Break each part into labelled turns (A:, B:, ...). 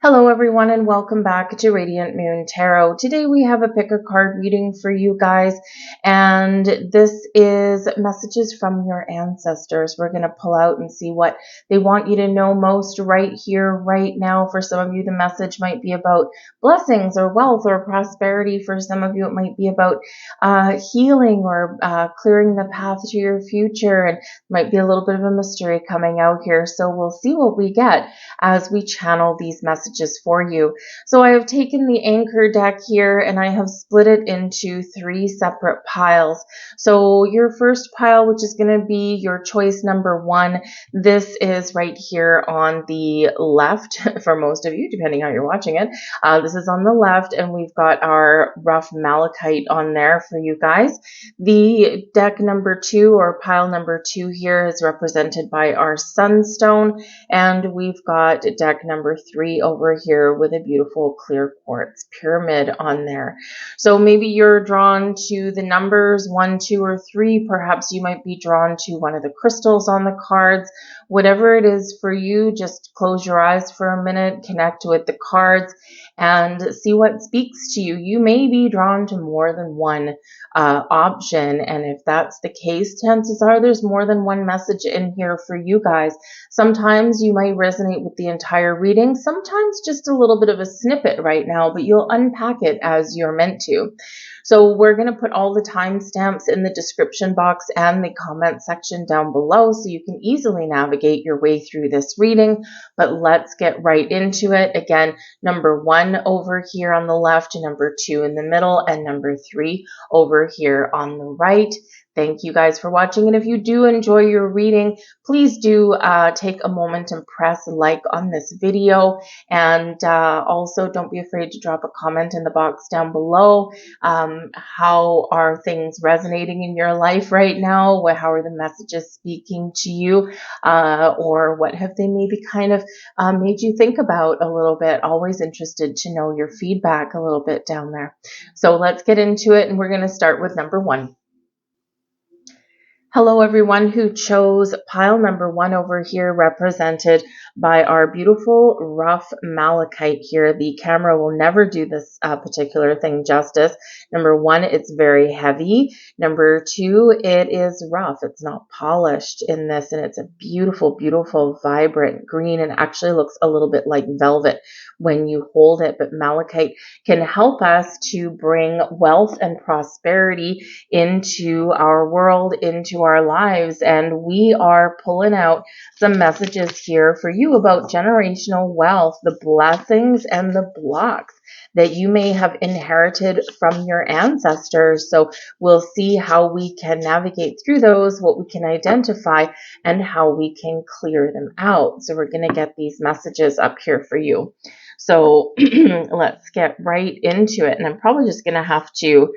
A: Hello everyone and welcome back to Radiant Moon Tarot. Today we have a pick a card reading for you guys, and this is messages from your ancestors. We're going to pull out and see what they want you to know most right here, right now. For some of you, the message might be about blessings or wealth or prosperity. For some of you, it might be about healing or clearing the path to your future, and might be a little bit of a mystery coming out here. So we'll see what we get as we channel these messages for you. So I have taken the anchor deck here and I have split it into 3 separate piles. So your first pile, which is going to be your choice number 1, this is right here on the left for most of you, depending how you're watching it. This is on the left, and we've got our rough malachite on there for you guys. The deck number 2, or pile number 2 here, is represented by our sunstone, and we've got deck number 3 over here with a beautiful clear quartz pyramid on there. So maybe you're drawn to the numbers 1, 2, or 3. Perhaps you might be drawn to one of the crystals on the cards. Whatever it is for you, just close your eyes for a minute, connect with the cards, and see what speaks to you. You may be drawn to more than one option, and if that's the case, chances are there's more than one message in here for you guys. Sometimes you might resonate with the entire reading, sometimes just a little bit of a snippet right now, but you'll unpack it as you're meant to. So we're going to put all the timestamps in the description box and the comment section down below so you can easily navigate your way through this reading. But let's get right into it. Again, number 1 over here on the left, number 2 in the middle, and number 3 over here on the right. Thank you guys for watching, and if you do enjoy your reading, please do take a moment and press like on this video, and also don't be afraid to drop a comment in the box down below. How are things resonating in your life right now? How are the messages speaking to you, or what have they maybe kind of made you think about a little bit? Always interested to know your feedback a little bit down there. So let's get into it, and we're going to start with number 1. Hello everyone who chose pile number 1 over here, represented by our beautiful rough malachite here. The camera will never do this particular thing justice. Number 1, it's very heavy. Number 2, it is rough. It's not polished in this, and it's a beautiful, beautiful, vibrant green, and actually looks a little bit like velvet when you hold it. But malachite can help us to bring wealth and prosperity into our world, into our lives, and we are pulling out some messages here for you about generational wealth, the blessings and the blocks that you may have inherited from your ancestors. So we'll see how we can navigate through those, what we can identify, and how we can clear them out. So we're going to get these messages up here for you. So let's get right into it. And I'm probably just going to have to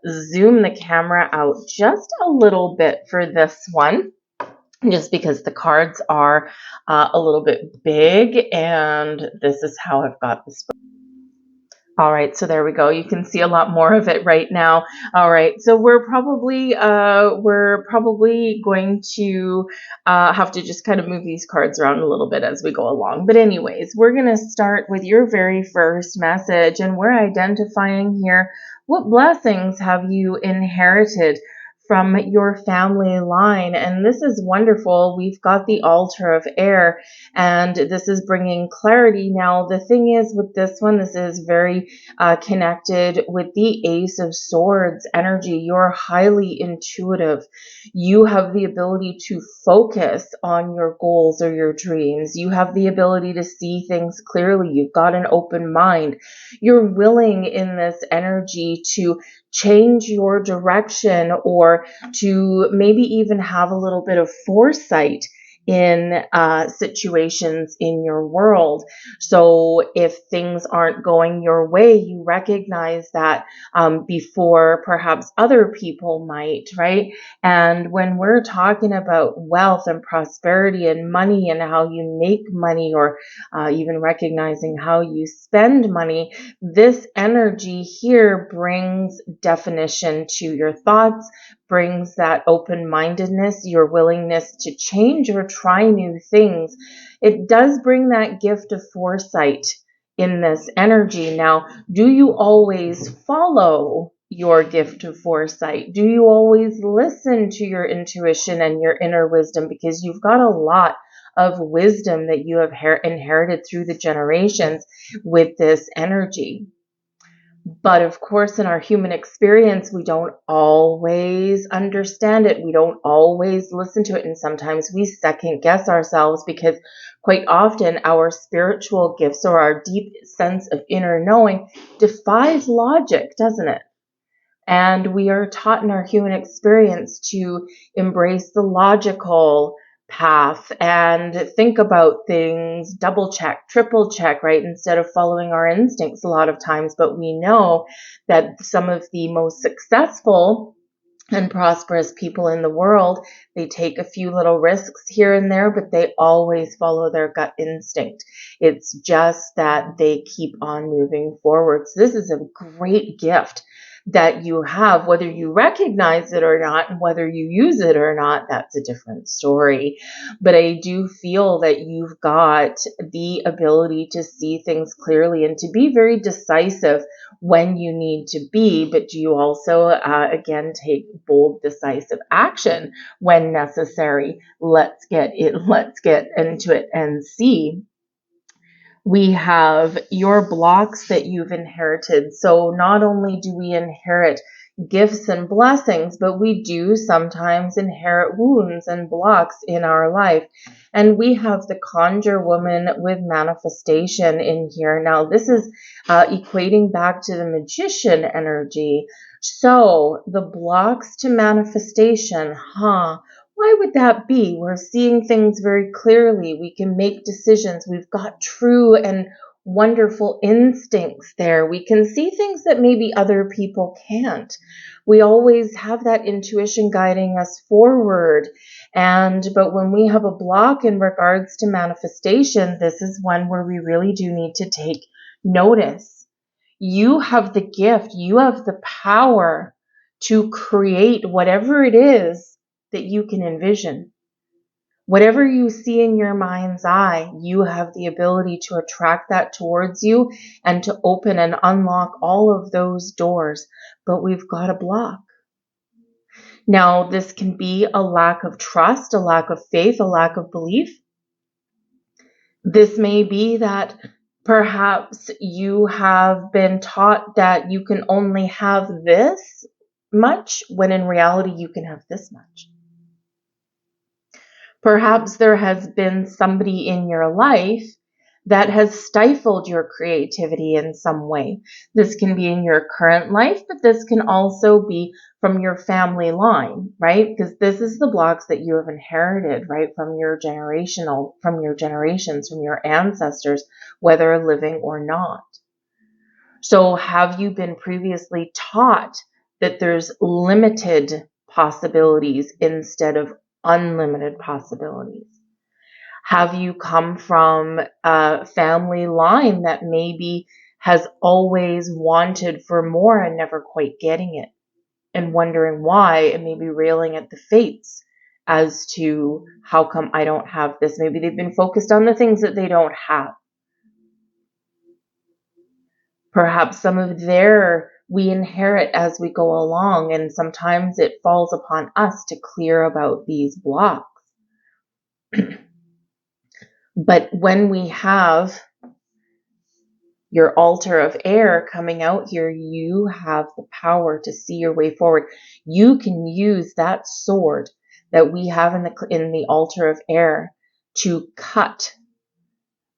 A: zoom the camera out just a little bit for this one, just because the cards are a little bit big, and this is how I've got this. All right, so there we go. You can see a lot more of it right now. All right, so we're probably going to have to just kind of move these cards around a little bit as we go along. But anyways, we're going to start with your very first message, and we're identifying here, what blessings have you inherited from your family line? And this is wonderful. We've got the altar of air, and this is bringing clarity. Now, the thing is with this one, this is very connected with the Ace of Swords energy. You're highly intuitive. You have the ability to focus on your goals or your dreams. You have the ability to see things clearly. You've got an open mind. You're willing in this energy to change your direction, or to maybe even have a little bit of foresight in situations in your world. So if things aren't going your way, you recognize that before perhaps other people might, right? And when we're talking about wealth and prosperity and money and how you make money, or even recognizing how you spend money, this energy here brings definition to your thoughts, brings that open-mindedness, your willingness to change or try new things. It does bring that gift of foresight in this energy. Now, do you always follow your gift of foresight? Do you always listen to your intuition and your inner wisdom? Because you've got a lot of wisdom that you have inherited through the generations with this energy. But of course, in our human experience, we don't always understand it. We don't always listen to it. And sometimes we second guess ourselves because quite often our spiritual gifts or our deep sense of inner knowing defies logic, doesn't it? And we are taught in our human experience to embrace the logical path and think about things, double check, triple check, right? Instead of following our instincts a lot of times. But we know that some of the most successful and prosperous people in the world, they take a few little risks here and there, but they always follow their gut instinct. It's just that they keep on moving forward. So this is a great gift that you have. Whether you recognize it or not, and whether you use it or not, that's a different story. But I do feel that you've got the ability to see things clearly and to be very decisive when you need to be, but do you also, again, take bold, decisive action when necessary? Let's get into it and see. We have your blocks that you've inherited. So not only do we inherit gifts and blessings, but we do sometimes inherit wounds and blocks in our life. And we have the Conjure Woman with manifestation in here. Now, this is equating back to the Magician energy. So the blocks to manifestation, why would that be? We're seeing things very clearly. We can make decisions. We've got true and wonderful instincts there. We can see things that maybe other people can't. We always have that intuition guiding us forward. But when we have a block in regards to manifestation, this is one where we really do need to take notice. You have the gift. You have the power to create whatever it is that you can envision. Whatever you see in your mind's eye, you have the ability to attract that towards you and to open and unlock all of those doors. But we've got a block. Now, this can be a lack of trust, a lack of faith, a lack of belief. This may be that perhaps you have been taught that you can only have this much, when in reality you can have this much. Perhaps there has been somebody in your life that has stifled your creativity in some way. This can be in your current life, but this can also be from your family line, right? Because this is the blocks that you have inherited, right? From your generations, from your ancestors, whether living or not. So have you been previously taught that there's limited possibilities instead of unlimited possibilities? Have you come from a family line that maybe has always wanted for more and never quite getting it, and wondering why, and maybe railing at the fates as to how come I don't have this? Maybe they've been focused on the things that they don't have. Perhaps some of we inherit as we go along, and sometimes it falls upon us to clear about these blocks. But when we have your altar of air coming out here, you have the power to see your way forward. You can use that sword that we have in the altar of air to cut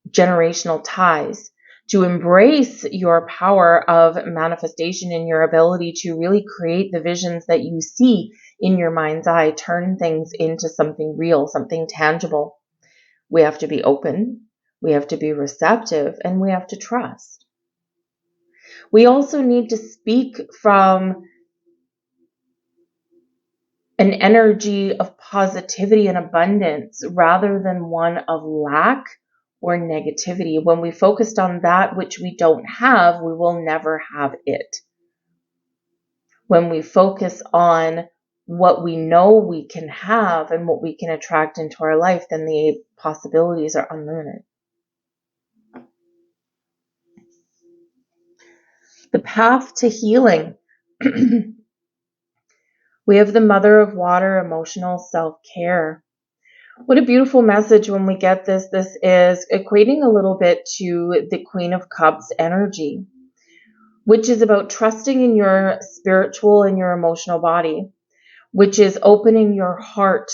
A: generational ties, to embrace your power of manifestation and your ability to really create the visions that you see in your mind's eye, turn things into something real, something tangible. We have to be open, we have to be receptive, and we have to trust. We also need to speak from an energy of positivity and abundance rather than one of lack or negativity. When we focused on that which we don't have, we will never have it. When we focus on what we know we can have and what we can attract into our life, then the possibilities are unlimited. The path to healing. We have the Mother of Water, emotional self-care. What a beautiful message when we get this. This is equating a little bit to the Queen of Cups energy, which is about trusting in your spiritual and your emotional body, which is opening your heart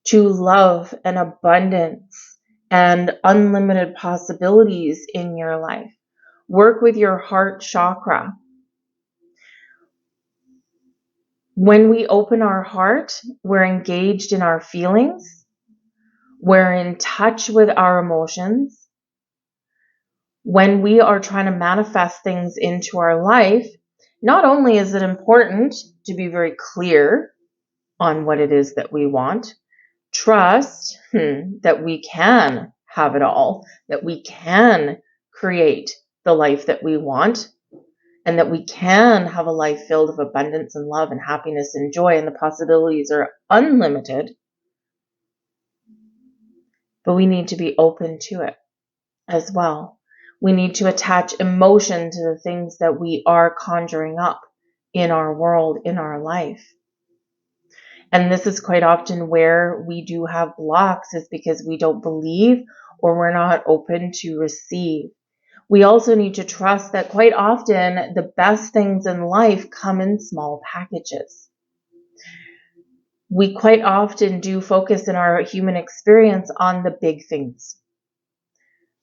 A: to love and abundance and unlimited possibilities in your life. Work with your heart chakra. When we open our heart, we're engaged in our feelings. We're in touch with our emotions. When we are trying to manifest things into our life, not only is it important to be very clear on what it is that we want, trust that we can have it all, that we can create the life that we want, and that we can have a life filled with abundance and love and happiness and joy, and the possibilities are unlimited. But we need to be open to it as well. We need to attach emotion to the things that we are conjuring up in our world, in our life. And this is quite often where we do have blocks, is because we don't believe or we're not open to receive. We also need to trust that quite often the best things in life come in small packages. We quite often do focus in our human experience on the big things,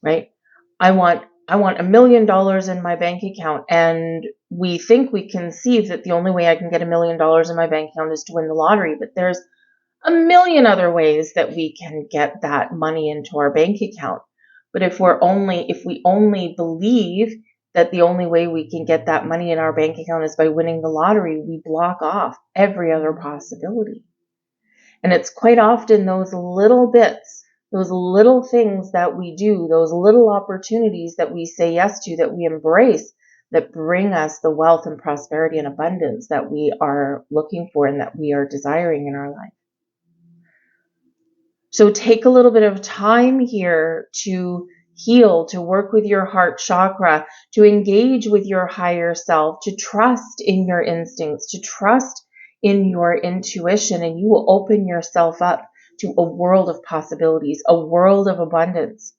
A: right? I want $1 million in my bank account, and we think we conceive that the only way I can get $1 million in my bank account is to win the lottery, but there's a million other ways that we can get that money into our bank account. But if we only believe that the only way we can get that money in our bank account is by winning the lottery, we block off every other possibility. And it's quite often those little bits, those little things that we do, those little opportunities that we say yes to, that we embrace, that bring us the wealth and prosperity and abundance that we are looking for and that we are desiring in our life. So take a little bit of time here to heal, to work with your heart chakra, to engage with your higher self, to trust in your instincts, to trust in your intuition, and you will open yourself up to a world of possibilities, a world of abundance.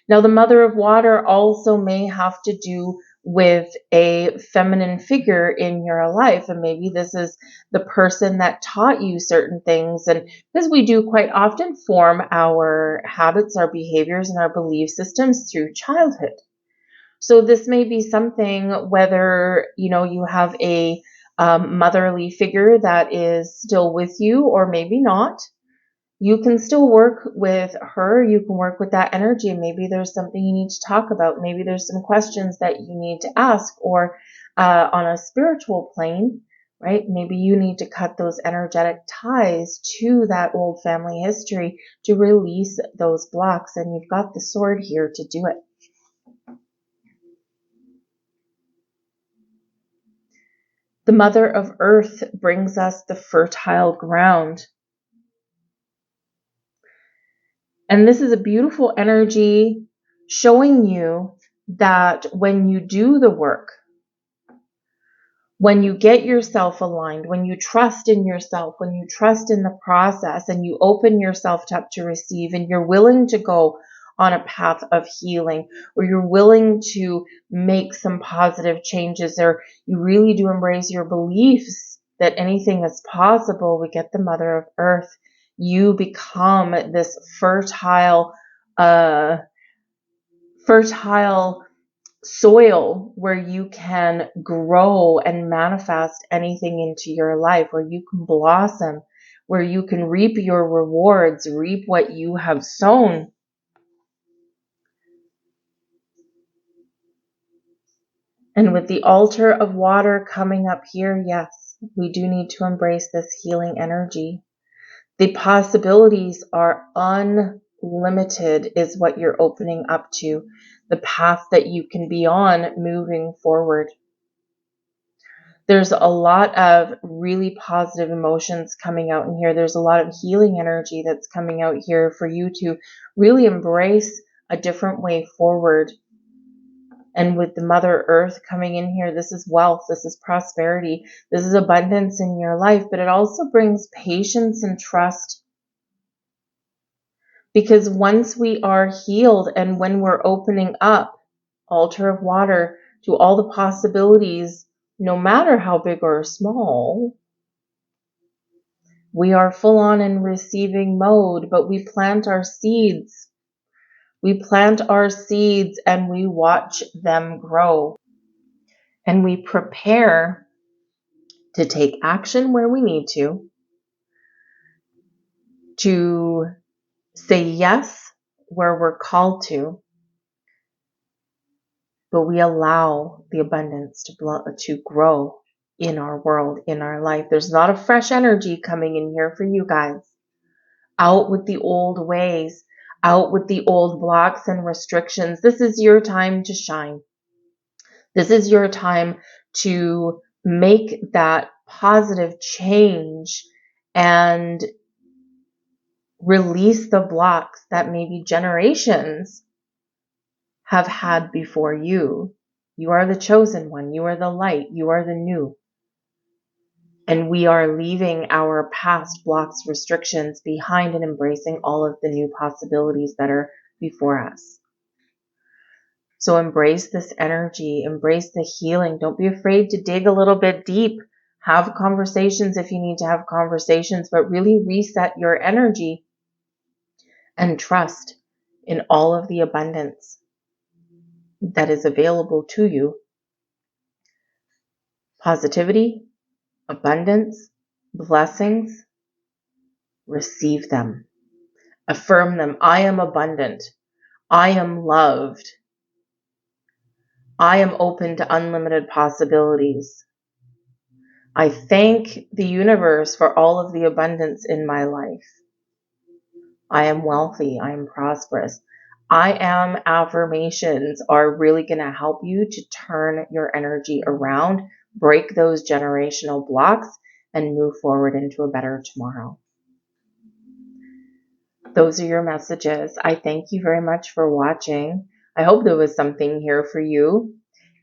A: Now, the Mother of Water also may have to do with a feminine figure in your life. And maybe this is the person that taught you certain things. And because we do quite often form our habits, our behaviors, and our belief systems through childhood. So this may be something, whether, you have a motherly figure that is still with you, or maybe not. You can still work with her. You can work with that energy. And maybe there's something you need to talk about. Maybe there's some questions that you need to ask, or on a spiritual plane, right? Maybe you need to cut those energetic ties to that old family history to release those blocks. And you've got the sword here to do it. The Mother of Earth brings us the fertile ground. And this is a beautiful energy showing you that when you do the work, when you get yourself aligned, when you trust in yourself, when you trust in the process, and you open yourself up to receive, and you're willing to go on a path of healing, or you're willing to make some positive changes, or you really do embrace your beliefs that anything is possible, we get the Mother of Earth. You become this fertile soil where you can grow and manifest anything into your life, where you can blossom, where you can reap your rewards, reap what you have sown. And with the altar of water coming up here, yes, we do need to embrace this healing energy. The possibilities are unlimited, is what you're opening up to, the path that you can be on moving forward. There's a lot of really positive emotions coming out in here. There's a lot of healing energy that's coming out here for you to really embrace a different way forward. And with the Mother Earth coming in here, this is wealth, this is prosperity, this is abundance in your life, but it also brings patience and trust. Because once we are healed and when we're opening up, altar of water, to all the possibilities, no matter how big or small, we are full on in receiving mode, but we plant our seeds. We plant our seeds and we watch them grow. And we prepare to take action where we need to say yes where we're called to, but we allow the abundance to grow in our world, in our life. There's a lot of fresh energy coming in here for you guys. Out with the old ways, out with the old blocks and restrictions. This is your time to shine. This is your time to make that positive change and release the blocks that maybe generations have had before you. You are the chosen one. You are the light. You are the new. And we are leaving our past blocks, restrictions behind and embracing all of the new possibilities that are before us. So embrace this energy, embrace the healing. Don't be afraid to dig a little bit deep. Have conversations if you need to have conversations, but really reset your energy and trust in all of the abundance that is available to you. Positivity, abundance, blessings, receive them. Affirm them. I am abundant. I am loved. I am open to unlimited possibilities. I thank the universe for all of the abundance in my life. I am wealthy. I am prosperous. I am affirmations are really going to help you to turn your energy around, break those generational blocks, and move forward into a better tomorrow. Those are your messages. I thank you very much for watching. I hope there was something here for you.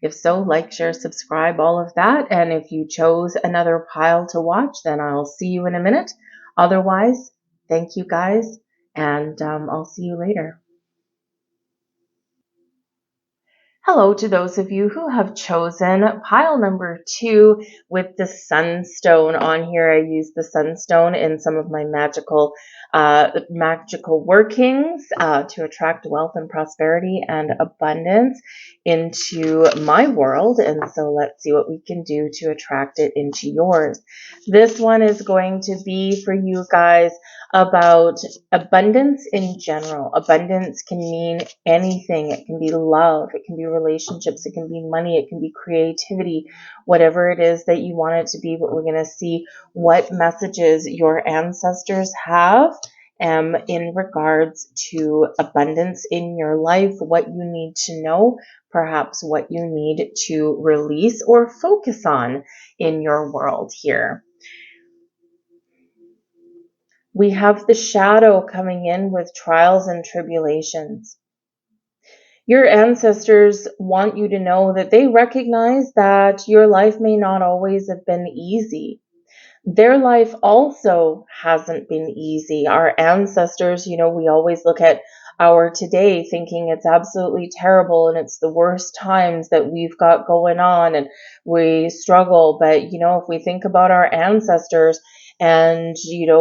A: If so, like, share, subscribe, all of that. And if you chose another pile to watch, then I'll see you in a minute. Otherwise, thank you guys, and I'll see you later. Hello to those of you who have chosen pile number 2 with the sunstone on here. I use the sunstone in some of my magical workings to attract wealth and prosperity and abundance into my world. And so let's see what we can do to attract it into yours. This one is going to be for you guys about abundance in general. Abundance can mean anything. It can be love, it can be relationships, it can be money, it can be creativity, whatever it is that you want it to be. But we're going to see what messages your ancestors have in regards to abundance in your life, what you need to know, perhaps what you need to release or focus on in your world here. We have the shadow coming in with trials and tribulations. Your ancestors want you to know that they recognize that your life may not always have been easy. Their life also hasn't been easy. Our ancestors, we always look at our today thinking it's absolutely terrible and it's the worst times that we've got going on and we struggle. But, if we think about our ancestors and,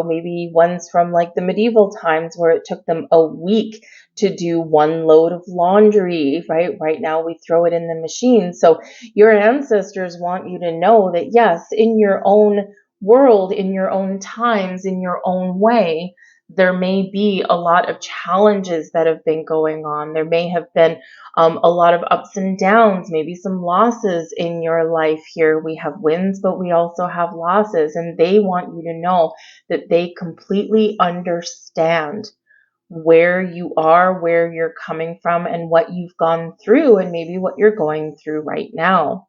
A: maybe ones from like the medieval times where it took them a week to do one load of laundry, right? Right now we throw it in the machine. So your ancestors want you to know that, yes, in your own world, in your own times, in your own way, there may be a lot of challenges that have been going on. There may have been a lot of ups and downs, maybe some losses in your life here. We have wins, but we also have losses, and they want you to know that they completely understand where you are, where you're coming from, and what you've gone through, and maybe what you're going through right now.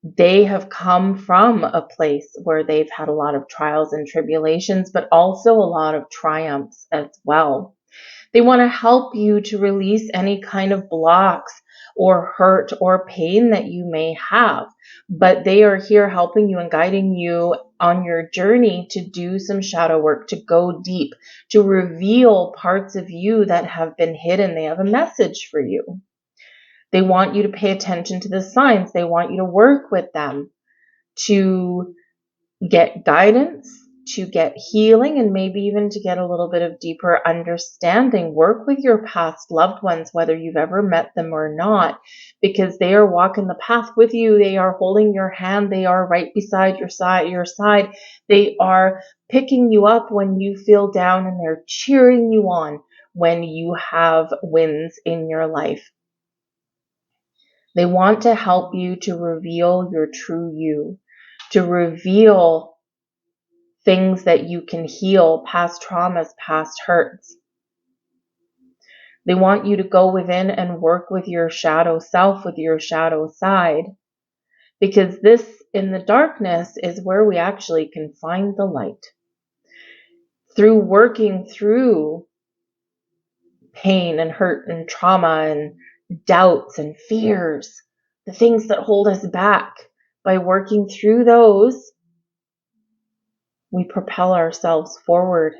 A: They have come from a place where they've had a lot of trials and tribulations, but also a lot of triumphs as well. They want to help you to release any kind of blocks or hurt or pain that you may have, but they are here helping you and guiding you on your journey to do some shadow work, to go deep, to reveal parts of you that have been hidden. They have a message for you. They want you to pay attention to the signs. They want you to work with them to get guidance, to get healing, and maybe even to get a little bit of deeper understanding. Work with your past loved ones, whether you've ever met them or not, because they are walking the path with you. They are holding your hand. They are right beside your side. They are picking you up when you feel down, and they're cheering you on when you have wins in your life. They want to help you to reveal your true you, to reveal things that you can heal, past traumas, past hurts. They want you to go within and work with your shadow self, with your shadow side, because this, in the darkness, is where we actually can find the light. Through working through pain and hurt and trauma and doubts and fears, the things that hold us back, by working through those, we propel ourselves forward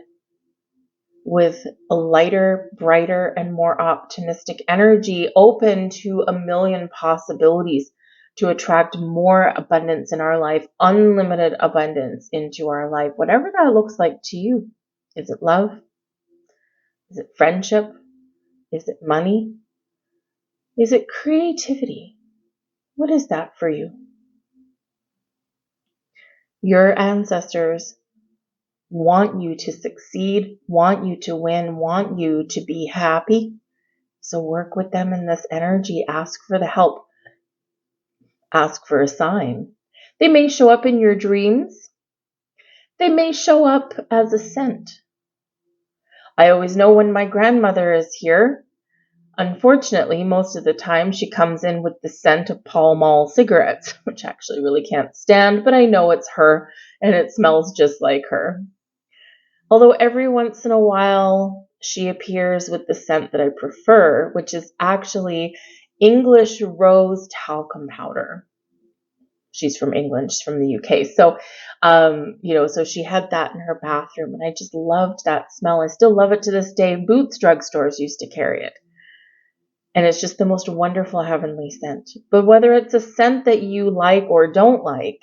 A: with a lighter, brighter, and more optimistic energy, open to a million possibilities to attract more abundance in our life, unlimited abundance into our life, whatever that looks like to you. Is it love? Is it friendship? Is it money? Is it creativity? What is that for you? Your ancestors want you to succeed, want you to win, want you to be happy. So work with them in this energy. Ask for the help. Ask for a sign. They may show up in your dreams. They may show up as a scent. I always know when my grandmother is here. Unfortunately, most of the time she comes in with the scent of Pall Mall cigarettes, which I actually really can't stand, but I know it's her and it smells just like her. Although every once in a while she appears with the scent that I prefer, which is actually English rose talcum powder. She's from England, she's from the UK. So, so she had that in her bathroom, and I just loved that smell. I still love it to this day. Boots drugstores used to carry it. And it's just the most wonderful heavenly scent. But whether it's a scent that you like or don't like,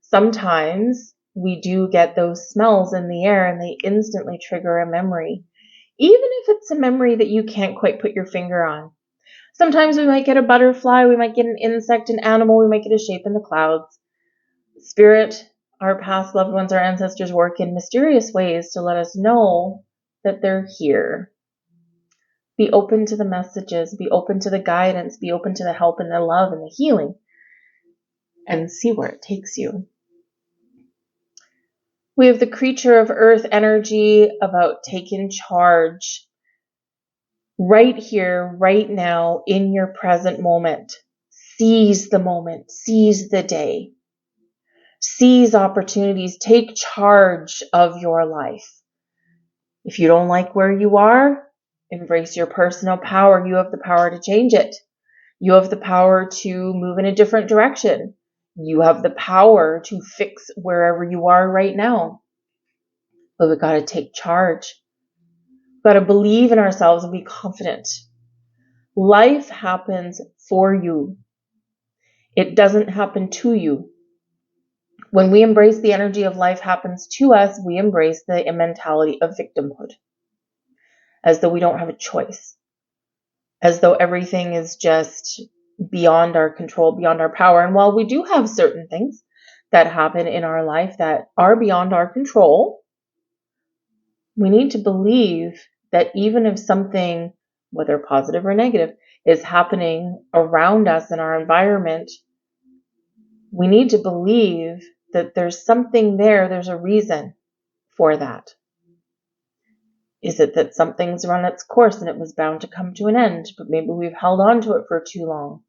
A: sometimes we do get those smells in the air and they instantly trigger a memory. Even if it's a memory that you can't quite put your finger on. Sometimes we might get a butterfly, we might get an insect, an animal, we might get a shape in the clouds. Spirit, our past loved ones, our ancestors work in mysterious ways to let us know that they're here. Be open to the messages, be open to the guidance, be open to the help and the love and the healing, and see where it takes you. We have the creature of earth energy about taking charge right here, right now, in your present moment. Seize the moment, seize the day, seize opportunities, take charge of your life. If you don't like where you are, embrace your personal power. You have the power to change it. You have the power to move in a different direction. You have the power to fix wherever you are right now. But we've got to take charge. We've got to believe in ourselves and be confident. Life happens for you. It doesn't happen to you. When we embrace the energy of life happens to us, we embrace the mentality of victimhood. As though we don't have a choice. As though everything is just beyond our control, beyond our power. And while we do have certain things that happen in our life that are beyond our control, we need to believe that even if something, whether positive or negative, is happening around us in our environment, we need to believe that there's something there, there's a reason for that. Is it that something's run its course and it was bound to come to an end, but maybe we've held on to it for too long?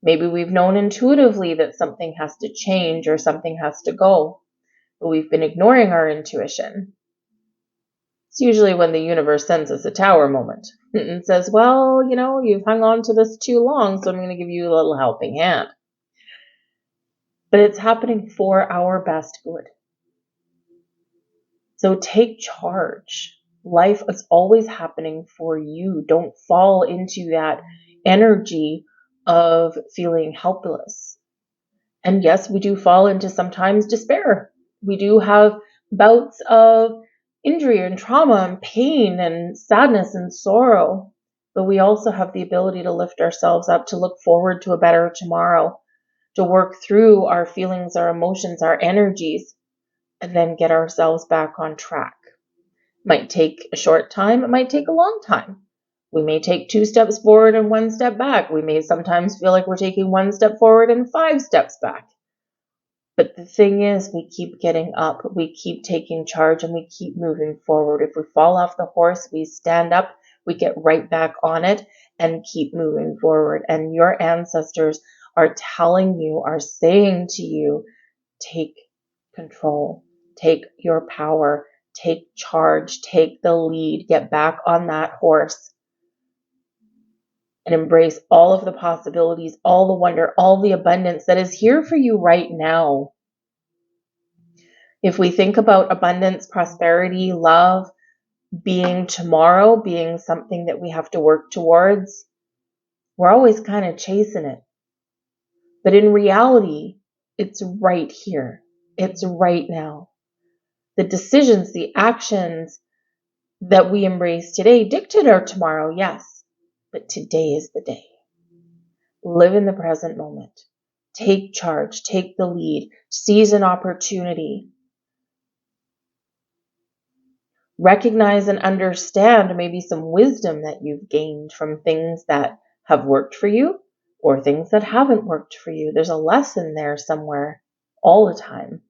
A: Maybe we've known intuitively that something has to change or something has to go, but we've been ignoring our intuition. It's usually when the universe sends us a tower moment and says, well, you've hung on to this too long, so I'm going to give you a little helping hand. But it's happening for our best good. So take charge. Life is always happening for you. Don't fall into that energy of feeling helpless. And yes, we do fall into sometimes despair. We do have bouts of injury and trauma and pain and sadness and sorrow. But we also have the ability to lift ourselves up, to look forward to a better tomorrow, to work through our feelings, our emotions, our energies, and then get ourselves back on track. It might take a short time. It might take a long time. We may take 2 steps forward and 1 step back. We may sometimes feel like we're taking 1 step forward and 5 steps back. But the thing is, we keep getting up, we keep taking charge, and we keep moving forward. If we fall off the horse, we stand up, we get right back on it, and keep moving forward. And your ancestors are telling you, are saying to you, take control, take your power, take charge, take the lead, get back on that horse, and embrace all of the possibilities, all the wonder, all the abundance that is here for you right now. If we think about abundance, prosperity, love being tomorrow, being something that we have to work towards, we're always kind of chasing it. But in reality, it's right here. It's right now. The decisions, the actions that we embrace today dictate our tomorrow, yes. But today is the day. Live in the present moment. Take charge. Take the lead. Seize an opportunity. Recognize and understand maybe some wisdom that you've gained from things that have worked for you or things that haven't worked for you. There's a lesson there somewhere all the time.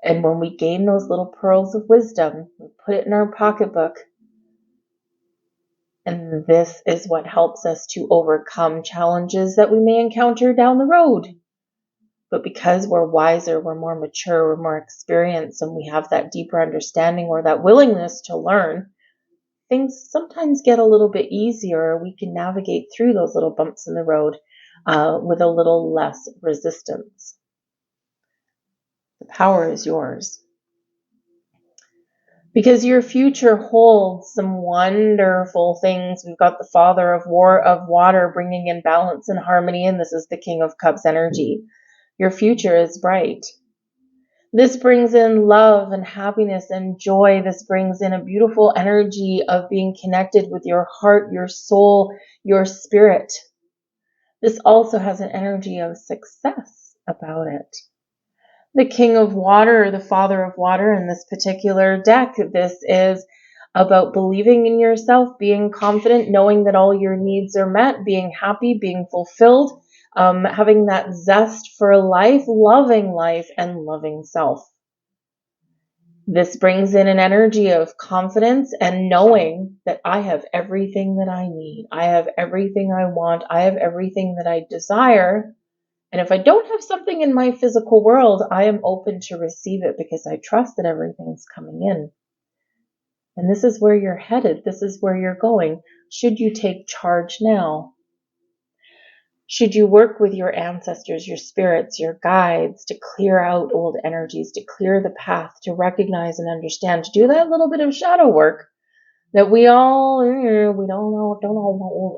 A: And when we gain those little pearls of wisdom, we put it in our pocketbook. And this is what helps us to overcome challenges that we may encounter down the road. But because we're wiser, we're more mature, we're more experienced, and we have that deeper understanding or that willingness to learn, things sometimes get a little bit easier. We can navigate through those little bumps in the road with a little less resistance. The power is yours. Because your future holds some wonderful things. We've got the Father of Water bringing in balance and harmony, and this is the King of Cups energy. Your future is bright. This brings in love and happiness and joy. This brings in a beautiful energy of being connected with your heart, your soul, your spirit. This also has an energy of success about it. The King of Water, the Father of Water in this particular deck, this is about believing in yourself, being confident, knowing that all your needs are met, being happy, being fulfilled, having that zest for life, and loving self. This brings in an energy of confidence and knowing that I have everything that I need. I have everything I want. I have everything that I desire. And if I don't have something in my physical world, I am open to receive it because I trust that everything's coming in. And this is where you're headed. This is where you're going. Should you take charge now? Should you work with your ancestors, your spirits, your guides to clear out old energies, to clear the path, to recognize and understand, to do that little bit of shadow work that we don't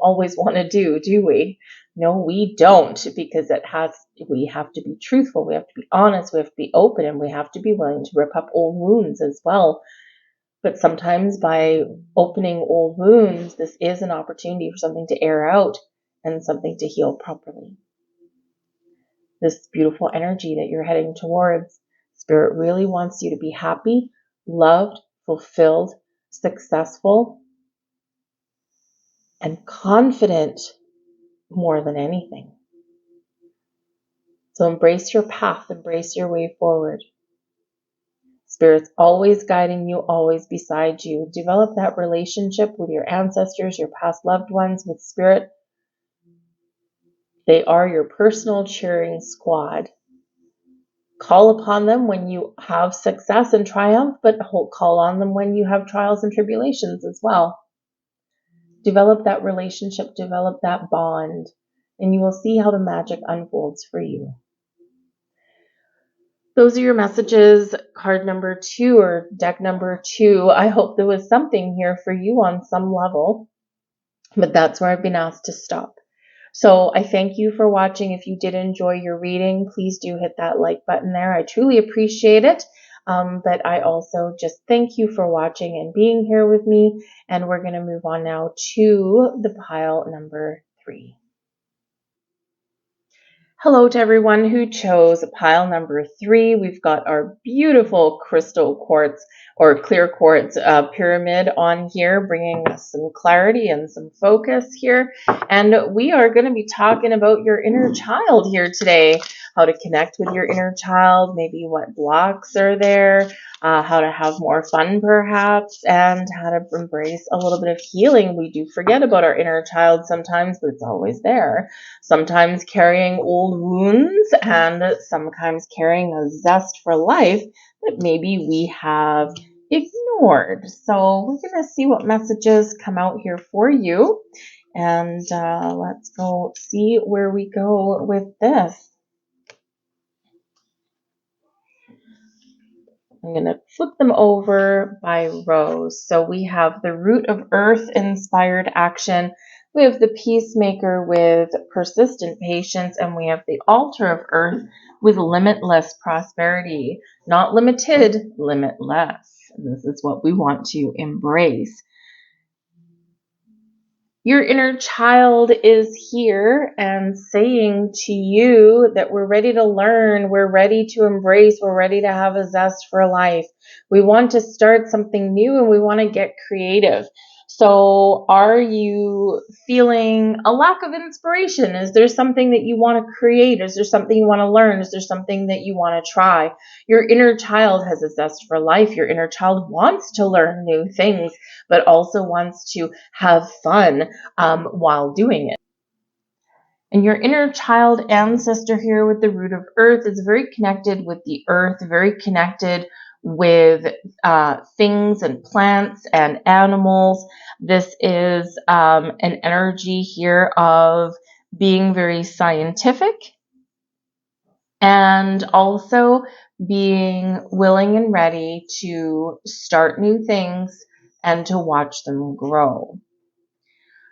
A: always want to do we? No, we don't, because we have to be truthful, we have to be honest, we have to be open, and we have to be willing to rip up old wounds as well. But sometimes by opening old wounds, this is an opportunity for something to air out and something to heal properly. This beautiful energy that you're heading towards, Spirit really wants you to be happy, loved, fulfilled, successful, and confident more than anything. So embrace your path, embrace your way forward. Spirit's always guiding you, always beside you. Develop that relationship with your ancestors, your past loved ones, with Spirit. They are your personal cheering squad. Call upon them when you have success and triumph, but call on them when you have trials and tribulations as well. Develop that relationship, develop that bond, and you will see how the magic unfolds for you. Those are your messages, card number 2 or deck number 2. I hope there was something here for you on some level, but that's where I've been asked to stop. So I thank you for watching. If you did enjoy your reading, please do hit that like button there. I truly appreciate it. But I also just thank you for watching and being here with me. And we're going to move on now to the pile number 3. Hello to everyone who chose pile number 3. We've got our beautiful crystal quartz or clear quartz pyramid on here, bringing us some clarity and some focus here. And we are going to be talking about your inner child here today, how to connect with your inner child, maybe what blocks are there, how to have more fun perhaps, and how to embrace a little bit of healing. We do forget about our inner child sometimes, but it's always there. Sometimes carrying old wounds and sometimes carrying a zest for life that maybe we have ignored. So we're going to see what messages come out here for you. And let's go see where we go with this. I'm going to flip them over by rows. So we have the root of earth inspired action. We have the peacemaker with persistent patience, and we have the altar of earth with limitless prosperity. Not limited, limitless. And this is what we want to embrace. Your inner child is here and saying to you that we're ready to learn, we're ready to embrace, we're ready to have a zest for life. We want to start something new and we want to get creative. So are you feeling a lack of inspiration? Is there something that you want to create? Is there something you want to learn? Is there something that you want to try? Your inner child has a zest for life. Your inner child wants to learn new things, but also wants to have fun while doing it. And your inner child ancestor here with the root of earth is very connected with the earth, very connected with things and plants and animals. This is an energy here of being very scientific and also being willing and ready to start new things and to watch them grow.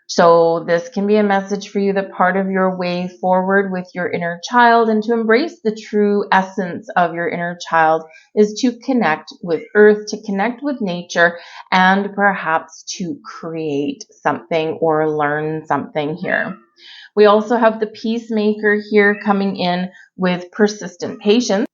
A: So this can be a message for you that part of your way forward with your inner child and to embrace the true essence of your inner child is to connect with earth, to connect with nature, and perhaps to create something or learn something here. We also have the peacemaker here coming in with persistent patience.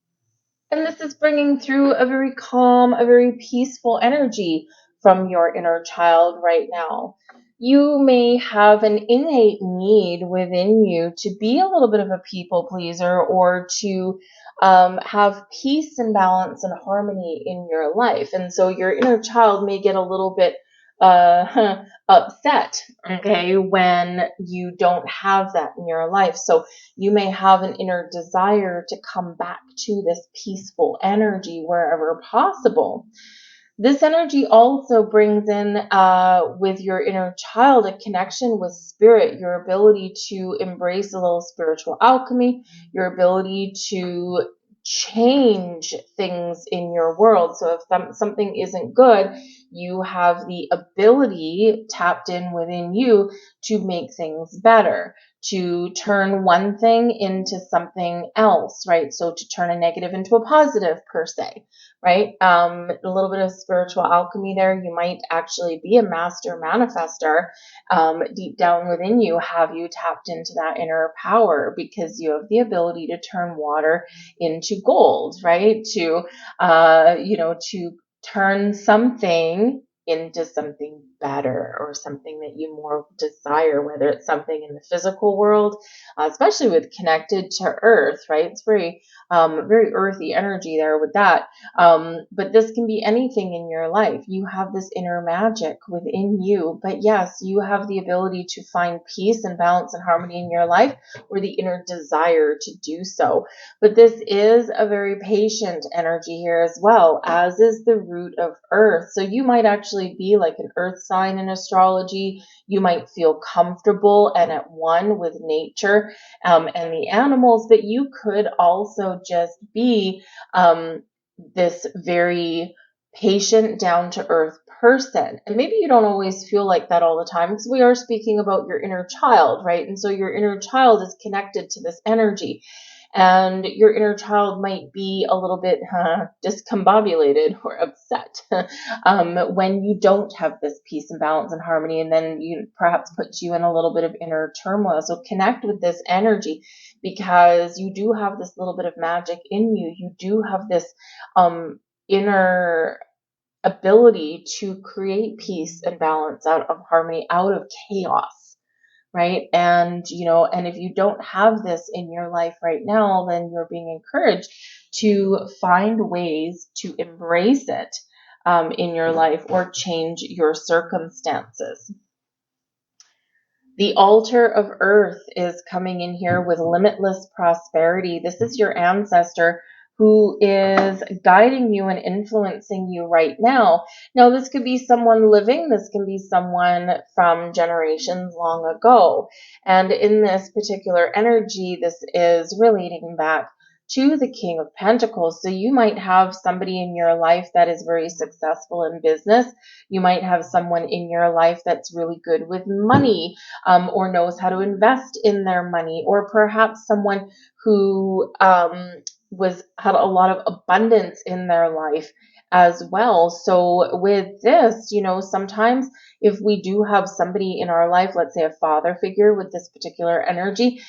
A: And this is bringing through a very calm, a very peaceful energy from your inner child right now. You may have an innate need within you to be a little bit of a people pleaser or to have peace and balance and harmony in your life. And so your inner child may get a little bit upset, okay, when you don't have that in your life. So you may have an inner desire to come back to this peaceful energy wherever possible. This energy also brings in, with your inner child, a connection with spirit, your ability to embrace a little spiritual alchemy, your ability to change things in your world. So if something isn't good, you have the ability tapped in within you to make things better, to turn one thing into something else, right? So to turn a negative into a positive per se, right? A little bit of spiritual alchemy there. You might actually be a master manifester deep down within you. Have you tapped into that inner power because you have the ability to turn water into gold, right? To, to turn something into something better or something that you more desire, whether it's something in the physical world, especially with connected to earth, right? It's very earthy energy there with that. But this can be anything in your life. You have this inner magic within you, but yes, you have the ability to find peace and balance and harmony in your life, or the inner desire to do so. But this is a very patient energy here as well, as is the root of earth. So you might actually be like an earth sign in astrology. You might feel comfortable and at one with nature and the animals, but you could also just be this very patient, down to earth person. And maybe you don't always feel like that all the time, because we are speaking about your inner child, right? And so your inner child is connected to this energy. And your inner child might be a little bit discombobulated or upset when you don't have this peace and balance and harmony, and then you perhaps puts you in a little bit of inner turmoil. So connect with this energy, because you do have this little bit of magic in you. You do have this inner ability to create peace and balance out of harmony, out of chaos. Right. And, and if you don't have this in your life right now, then you're being encouraged to find ways to embrace it in your life, or change your circumstances. The altar of earth is coming in here with limitless prosperity. This is your ancestor who is guiding you and influencing you right now. Now, this could be someone living, this can be someone from generations long ago. And in this particular energy, this is relating back to the King of Pentacles. So you might have somebody in your life that is very successful in business. You might have someone in your life that's really good with money, or knows how to invest in their money, or perhaps someone who had a lot of abundance in their life as well. So with this, sometimes if we do have somebody in our life, let's say a father figure with this particular energy,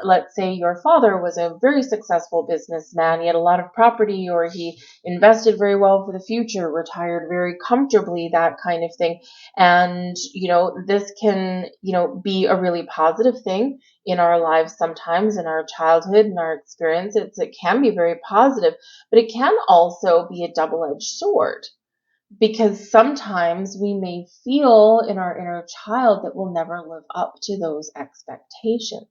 A: let's say your father was a very successful businessman, he had a lot of property, or he invested very well for the future, retired very comfortably, that kind of thing. And, this can, be a really positive thing in our lives sometimes, in our childhood, in our experience. It can be very positive, but it can also be a double-edged sword, because sometimes we may feel in our inner child that we'll never live up to those expectations.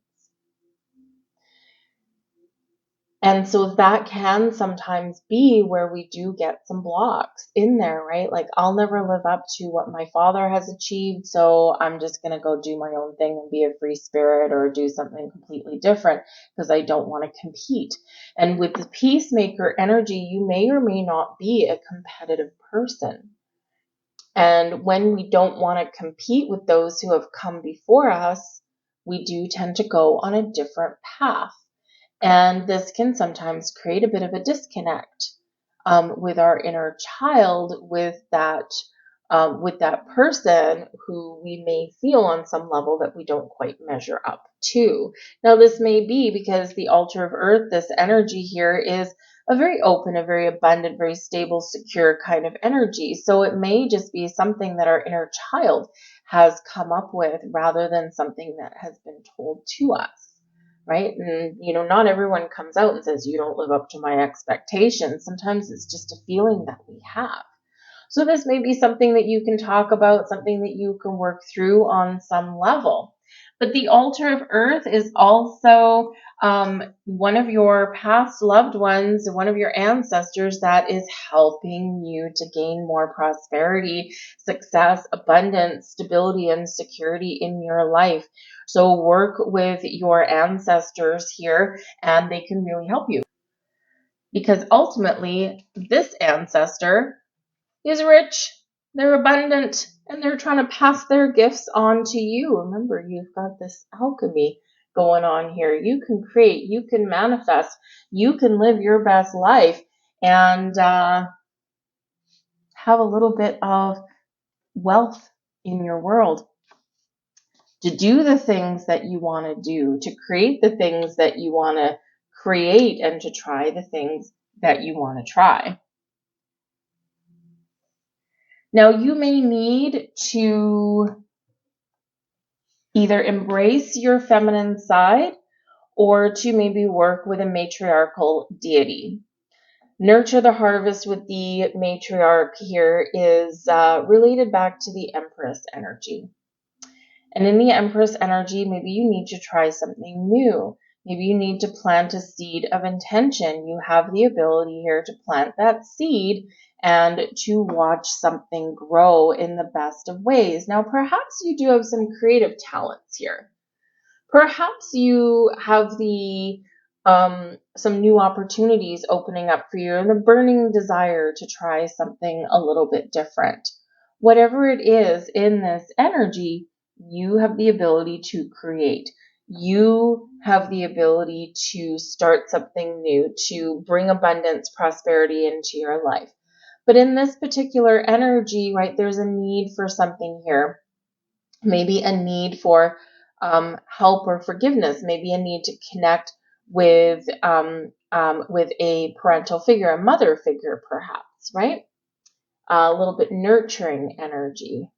A: And so that can sometimes be where we do get some blocks in there, right? Like, I'll never live up to what my father has achieved, so I'm just going to go do my own thing and be a free spirit, or do something completely different because I don't want to compete. And with the peacemaker energy, you may or may not be a competitive person. And when we don't want to compete with those who have come before us, we do tend to go on a different path. And this can sometimes create a bit of a disconnect with our inner child, with that person who we may feel on some level that we don't quite measure up to. Now, this may be because the altar of earth, this energy here, is a very open, a very abundant, very stable, secure kind of energy. So it may just be something that our inner child has come up with, rather than something that has been told to us. Right? And, not everyone comes out and says, you don't live up to my expectations. Sometimes it's just a feeling that we have. So this may be something that you can talk about, something that you can work through on some level. But the altar of earth is also one of your past loved ones, one of your ancestors that is helping you to gain more prosperity, success, abundance, stability, and security in your life. So work with your ancestors here, and they can really help you. Because ultimately, this ancestor is rich, they're abundant, and they're trying to pass their gifts on to you. Remember, you've got this alchemy going on here. You can create, you can manifest, you can live your best life, and have a little bit of wealth in your world to do the things that you want to do, to create the things that you want to create, and to try the things that you want to try. Now, you may need to either embrace your feminine side or to maybe work with a matriarchal deity. Nurture the harvest with the matriarch here is related back to the Empress energy. And in the Empress energy, maybe you need to try something new. Maybe you need to plant a seed of intention. You have the ability here to plant that seed and to watch something grow in the best of ways. Now, perhaps you do have some creative talents here. Perhaps you have the some new opportunities opening up for you and the burning desire to try something a little bit different. Whatever it is in this energy, you have the ability to create. You have the ability to start something new, to bring abundance, prosperity into your life. But in this particular energy, right, there's a need for something here. Maybe a need for help or forgiveness, maybe a need to connect with a parental figure, a mother figure, perhaps, right? A little bit nurturing energy.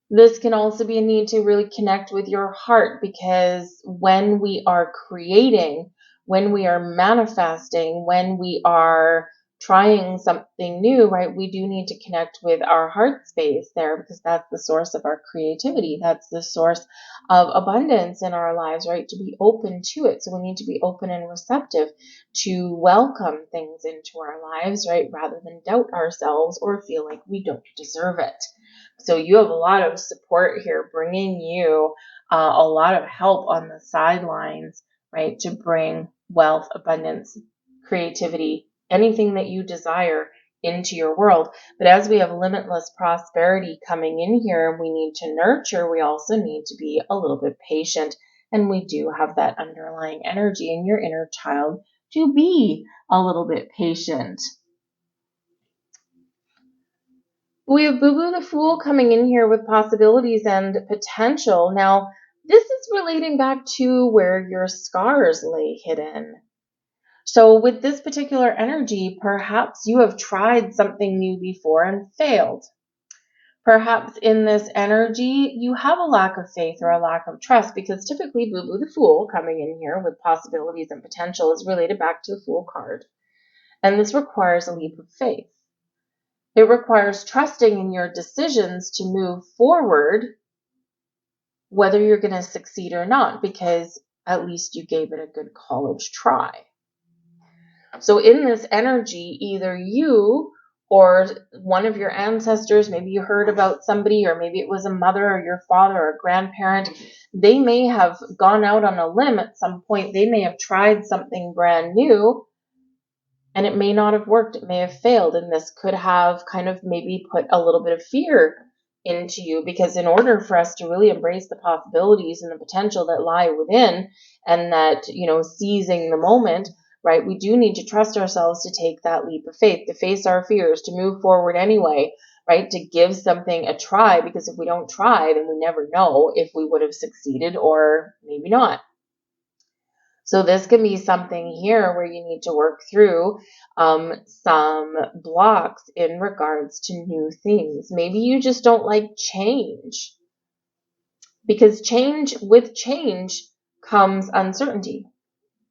A: This can also be a need to really connect with your heart, because when we are creating, when we are manifesting, when we are trying something new, right, we do need to connect with our heart space there, because that's the source of our creativity. That's the source of abundance in our lives, right, to be open to it. So we need to be open and receptive to welcome things into our lives, right, rather than doubt ourselves or feel like we don't deserve it. So you have a lot of support here, bringing you a lot of help on the sidelines, right, to bring wealth, abundance, creativity, anything that you desire into your world. But as we have limitless prosperity coming in here and we need to nurture, we also need to be a little bit patient. And we do have that underlying energy in your inner child to be a little bit patient. We have Boo Boo the Fool coming in here with possibilities and potential. Now, this is relating back to where your scars lay hidden. So with this particular energy, perhaps you have tried something new before and failed. Perhaps in this energy, you have a lack of faith or a lack of trust, because typically Boo Boo the Fool coming in here with possibilities and potential is related back to the Fool card. And this requires a leap of faith. It requires trusting in your decisions to move forward, whether you're going to succeed or not, because at least you gave it a good college try. So in this energy, either you or one of your ancestors, maybe you heard about somebody, or maybe it was a mother or your father or a grandparent, they may have gone out on a limb at some point. They may have tried something brand new, and it may not have worked. It may have failed. And this could have kind of maybe put a little bit of fear into you, because in order for us to really embrace the possibilities and the potential that lie within, and that, seizing the moment, right, we do need to trust ourselves to take that leap of faith, to face our fears, to move forward anyway, right, to give something a try, because if we don't try, then we never know if we would have succeeded or maybe not. So this can be something here where you need to work through some blocks in regards to new things. Maybe you just don't like change, because with change comes uncertainty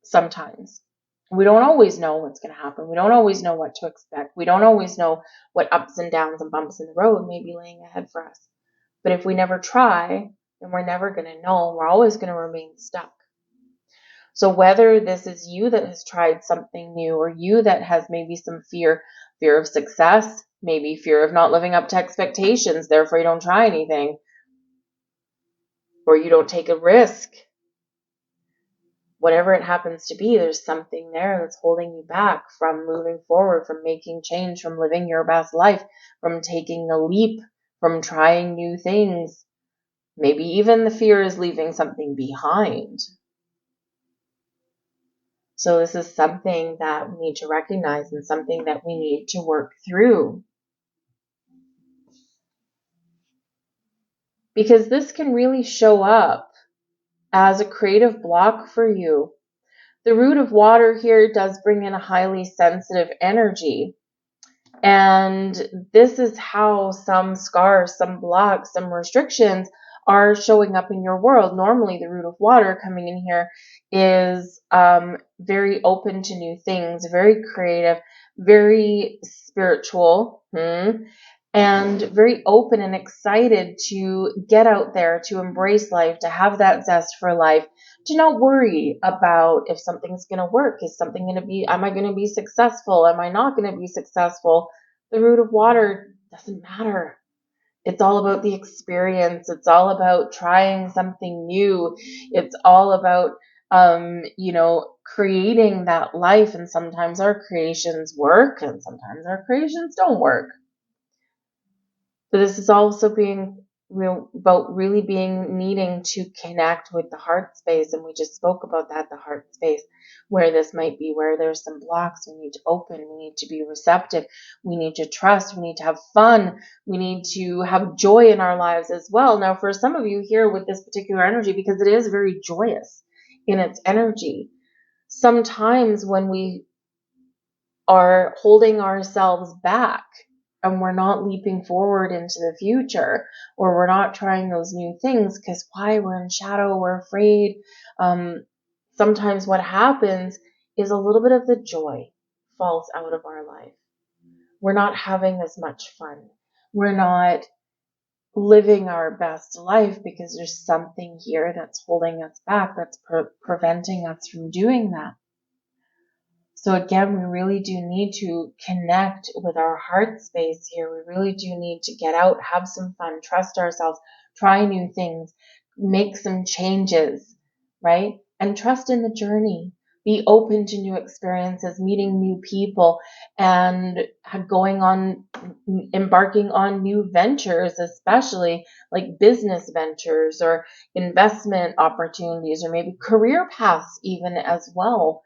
A: sometimes. We don't always know what's going to happen. We don't always know what to expect. We don't always know what ups and downs and bumps in the road may be laying ahead for us. But if we never try, then we're never going to know. We're always going to remain stuck. So whether this is you that has tried something new, or you that has maybe some fear of success, maybe fear of not living up to expectations, therefore you don't try anything, or you don't take a risk, whatever it happens to be, there's something there that's holding you back from moving forward, from making change, from living your best life, from taking the leap, from trying new things. Maybe even the fear is leaving something behind. So this is something that we need to recognize and something that we need to work through. Because this can really show up as a creative block for you. The root of water here does bring in a highly sensitive energy. And this is how some scars, some blocks, some restrictions are showing up in your world. Normally, the root of water coming in here is very open to new things, very creative, very spiritual, and very open and excited to get out there, to embrace life, to have that zest for life, to not worry about if something's going to work. Is something going to be, am I going to be successful? Am I not going to be successful? The root of water doesn't matter. It's all about the experience. It's all about trying something new. It's all about, creating that life. And sometimes our creations work and sometimes our creations don't work. But this is also being about really needing to connect with the heart space. And we just spoke about that, the heart space, where this might be where there's some blocks. We need to open. We need to be receptive. We need to trust. We need to have fun. We need to have joy in our lives as well. Now, for some of you here with this particular energy, because it is very joyous in its energy, sometimes when we are holding ourselves back, and we're not leaping forward into the future, or we're not trying those new things because why? We're in shadow, we're afraid. Sometimes what happens is a little bit of the joy falls out of our life. We're not having as much fun. We're not living our best life because there's something here that's holding us back, that's preventing us from doing that. So again, we really do need to connect with our heart space here. We really do need to get out, have some fun, trust ourselves, try new things, make some changes, right? And trust in the journey. Be open to new experiences, meeting new people, and embarking on new ventures, especially like business ventures or investment opportunities, or maybe career paths even as well.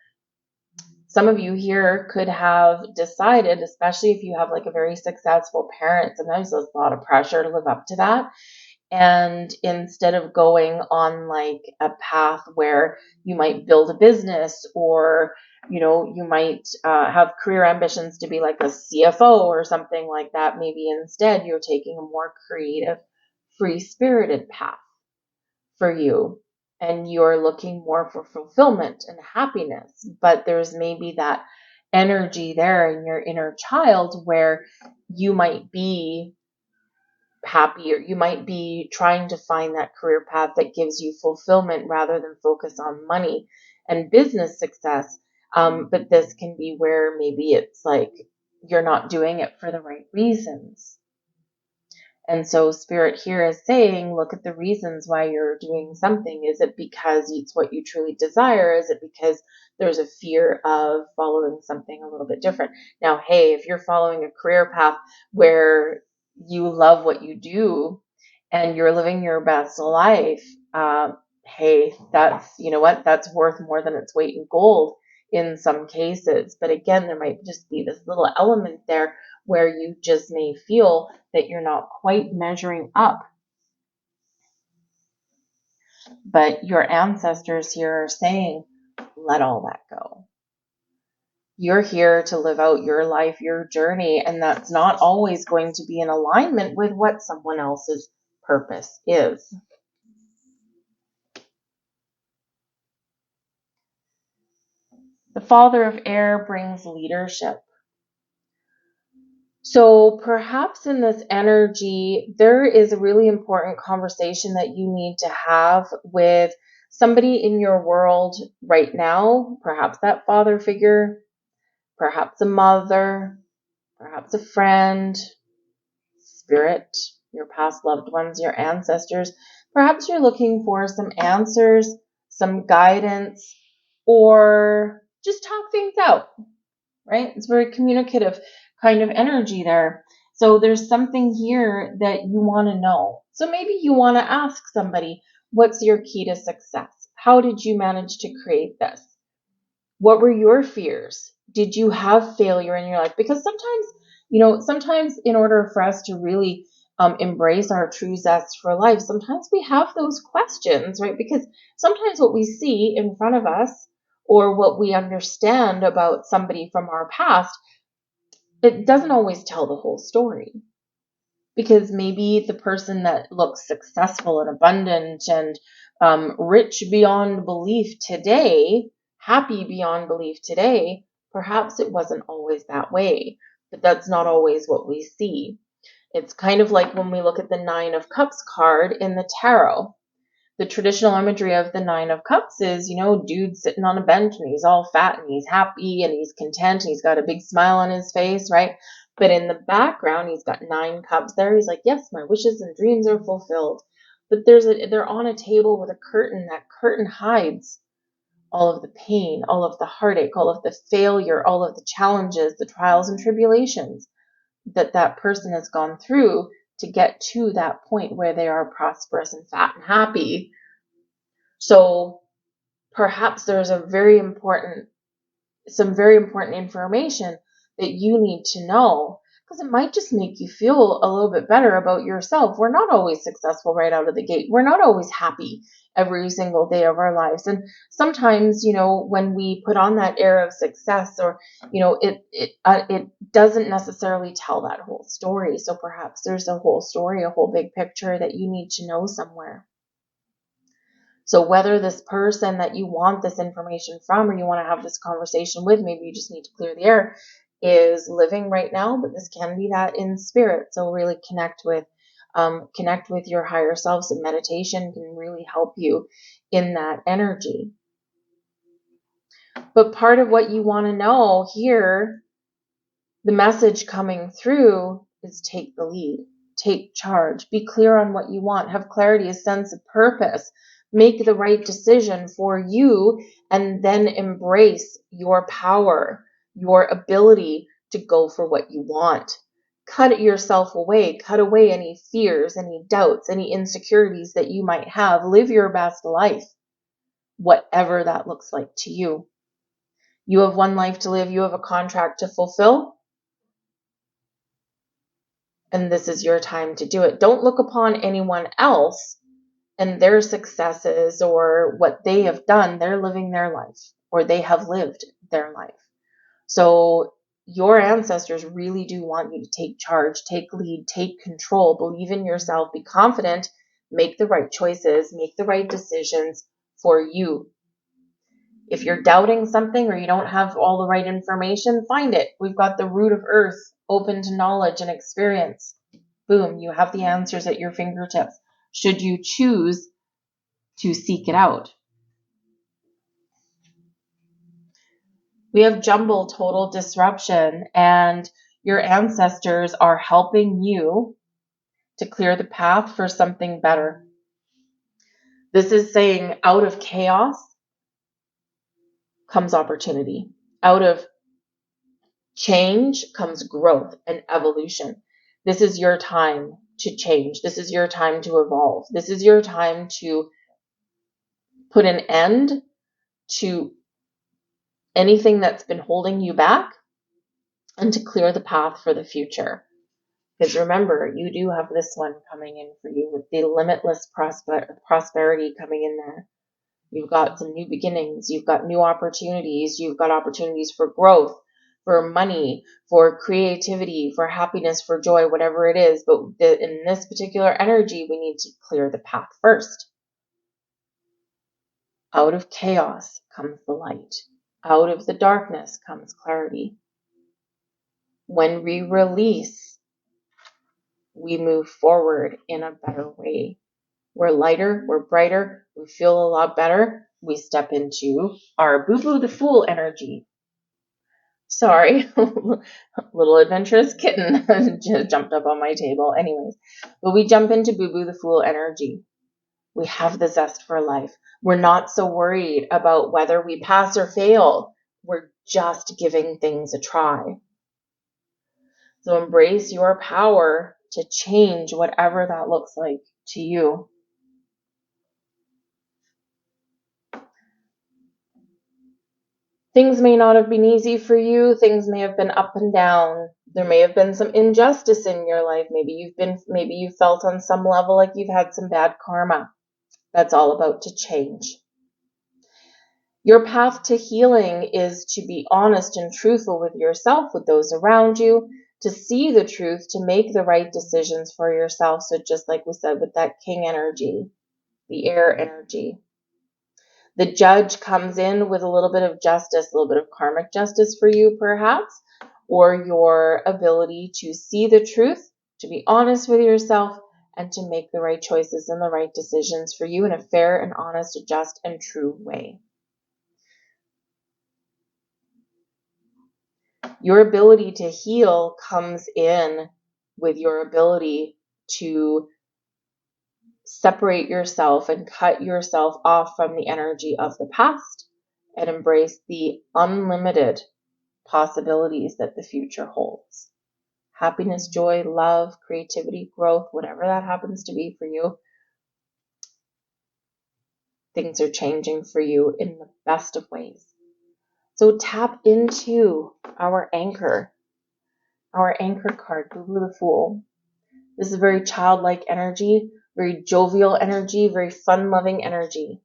A: Some of you here could have decided, especially if you have like a very successful parent, sometimes there's a lot of pressure to live up to that. And instead of going on like a path where you might build a business, or, you might have career ambitions to be like a CFO or something like that, maybe instead you're taking a more creative, free-spirited path for you, and you're looking more for fulfillment and happiness. But there's maybe that energy there in your inner child where you might be happy, or you might be trying to find that career path that gives you fulfillment rather than focus on money and business success. But this can be where maybe it's like you're not doing it for the right reasons. And so Spirit here is saying, look at the reasons why you're doing something. Is it because it's what you truly desire? Is it because there's a fear of following something a little bit different? Now, hey, if you're following a career path where you love what you do and you're living your best life, hey, that's worth more than its weight in gold in some cases. But again, there might just be this little element there where you just may feel that you're not quite measuring up. But your ancestors here are saying, let all that go. You're here to live out your life, your journey, and that's not always going to be in alignment with what someone else's purpose is. The Father of Air brings leadership. So perhaps in this energy, there is a really important conversation that you need to have with somebody in your world right now, perhaps that father figure, perhaps a mother, perhaps a friend, spirit, your past loved ones, your ancestors. Perhaps you're looking for some answers, some guidance, or just talk things out, right? It's very communicative kind of energy there. So there's something here that you want to know. So maybe you want to ask somebody, what's your key to success? How did you manage to create this? What were your fears? Did you have failure in your life? Because sometimes in order for us to really embrace our true zest for life, sometimes we have those questions, right? Because sometimes what we see in front of us or what we understand about somebody from our past it doesn't always tell the whole story. Because maybe the person that looks successful and abundant and rich beyond belief today, happy beyond belief today, perhaps it wasn't always that way. But that's not always what we see. It's kind of like when we look at the Nine of Cups card in the tarot. The traditional imagery of the Nine of Cups is, dude sitting on a bench and he's all fat and he's happy and he's content and he's got a big smile on his face, right? But in the background, he's got 9 cups there. He's like, yes, my wishes and dreams are fulfilled. But they're on a table with a curtain. That curtain hides all of the pain, all of the heartache, all of the failure, all of the challenges, the trials and tribulations that person has gone through to get to that point where they are prosperous and fat and happy. So perhaps there's some very important information that you need to know, because it might just make you feel a little bit better about yourself. We're not always successful right out of the gate. We're not always happy every single day of our lives. And sometimes, when we put on that air of success, or, it doesn't necessarily tell that whole story. So perhaps there's a whole story, a whole big picture that you need to know somewhere. So whether this person that you want this information from, or you want to have this conversation with, maybe you just need to clear the air, is living right now, but this can be that in spirit. So really connect with your higher self. So meditation can really help you in that energy. But part of what you want to know here, the message coming through, is take the lead, take charge, be clear on what you want, have clarity, a sense of purpose, make the right decision for you, and then embrace your power, your ability to go for what you want. Cut yourself away, cut away any fears, any doubts, any insecurities that you might have. Live your best life, whatever that looks like to you. You have one life to live, you have a contract to fulfill, and this is your time to do it. Don't look upon anyone else and their successes or what they have done. They're living their life, or they have lived their life. So your ancestors really do want you to take charge, take lead, take control, believe in yourself, be confident, make the right choices, make the right decisions for you. If you're doubting something or you don't have all the right information, find it. We've got the root of earth open to knowledge and experience. Boom, you have the answers at your fingertips, should you choose to seek it out. We have jumble, total disruption, and your ancestors are helping you to clear the path for something better. This is saying out of chaos comes opportunity. Out of change comes growth and evolution. This is your time to change. This is your time to evolve. This is your time to put an end to anything that's been holding you back and to clear the path for the future. Because remember, you do have this one coming in for you with the limitless prosperity coming in there. You've got some new beginnings. You've got new opportunities. You've got opportunities for growth, for money, for creativity, for happiness, for joy, whatever it is. But in this particular energy, we need to clear the path first. Out of chaos comes the light. Out of the darkness comes clarity. When we release, we move forward in a better way. We're lighter, we're brighter, we feel a lot better. We step into our boo-boo the fool energy. Sorry, little adventurous kitten just jumped up on my table. Anyways, but we jump into boo-boo the fool energy. We have the zest for life. We're not so worried about whether we pass or fail. We're just giving things a try. So embrace your power to change whatever that looks like to you. Things may not have been easy for you. Things may have been up and down. There may have been some injustice in your life. Maybe you felt on some level like you've had some bad karma. That's all about to change. Your path to healing is to be honest and truthful with yourself, with those around you, to see the truth, to make the right decisions for yourself. So just like we said with that king energy, the air energy. The judge comes in with a little bit of justice, a little bit of karmic justice for you perhaps, or your ability to see the truth, to be honest with yourself, and to make the right choices and the right decisions for you in a fair and honest, just and true way. Your ability to heal comes in with your ability to separate yourself and cut yourself off from the energy of the past and embrace the unlimited possibilities that the future holds. Happiness, joy, love, creativity, growth, whatever that happens to be for you, things are changing for you in the best of ways. So tap into our anchor card, Boo Boo the Fool. This is very childlike energy, very jovial energy, very fun-loving energy.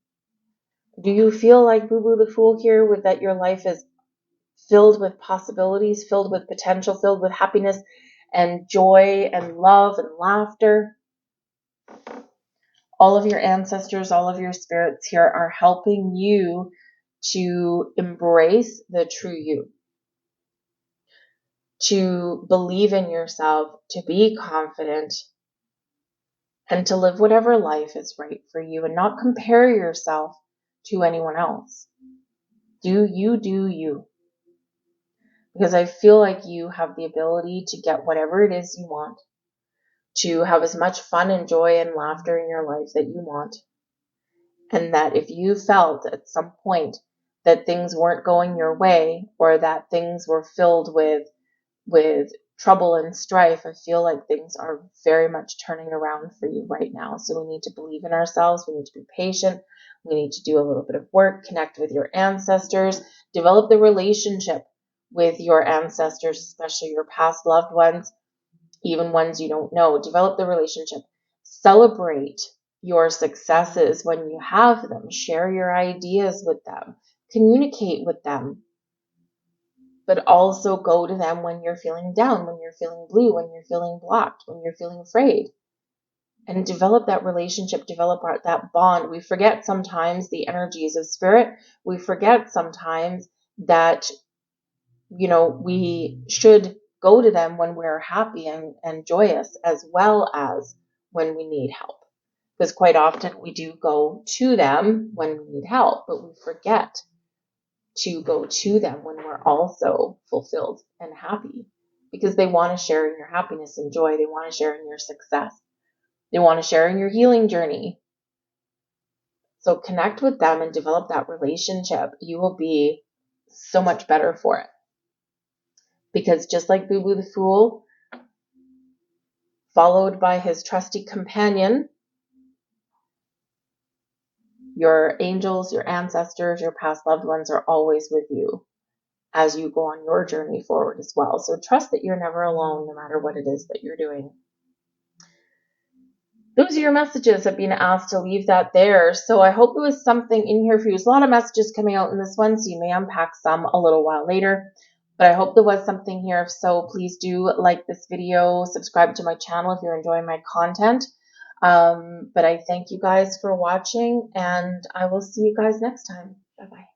A: Do you feel like Boo Boo the Fool here, with that your life is filled with possibilities, filled with potential, filled with happiness and joy and love and laughter? All of your ancestors, all of your spirits here are helping you to embrace the true you, to believe in yourself, to be confident, and to live whatever life is right for you and not compare yourself to anyone else. Do you do you? Because I feel like you have the ability to get whatever it is you want, to have as much fun and joy and laughter in your life that you want. And that if you felt at some point that things weren't going your way, or that things were filled with trouble and strife, I feel like things are very much turning around for you right now. So we need to believe in ourselves. We need to be patient. We need to do a little bit of work, connect with your ancestors, develop the relationship with your ancestors, especially your past loved ones, even ones you don't know. Develop the relationship. Celebrate your successes when you have them. Share your ideas with them. Communicate with them. But also go to them when you're feeling down, when you're feeling blue, when you're feeling blocked, when you're feeling afraid. And develop that relationship, develop that bond. We forget sometimes the energies of spirit. We forget sometimes that, we should go to them when we're happy and joyous, as well as when we need help. Because quite often we do go to them when we need help, but we forget to go to them when we're also fulfilled and happy, because they want to share in your happiness and joy. They want to share in your success. They want to share in your healing journey. So connect with them and develop that relationship. You will be so much better for it. Because just like Boo Boo the Fool, followed by his trusty companion, your angels, your ancestors, your past loved ones are always with you as you go on your journey forward as well. So trust that you're never alone, no matter what it is that you're doing. Those are your messages. I've been asked to leave that there. So I hope there was something in here for you. There's a lot of messages coming out in this one, so you may unpack some a little while later. But I hope there was something here. If so, please do like this video, subscribe to my channel if you're enjoying my content. But I thank you guys for watching, and I will see you guys next time. Bye-bye.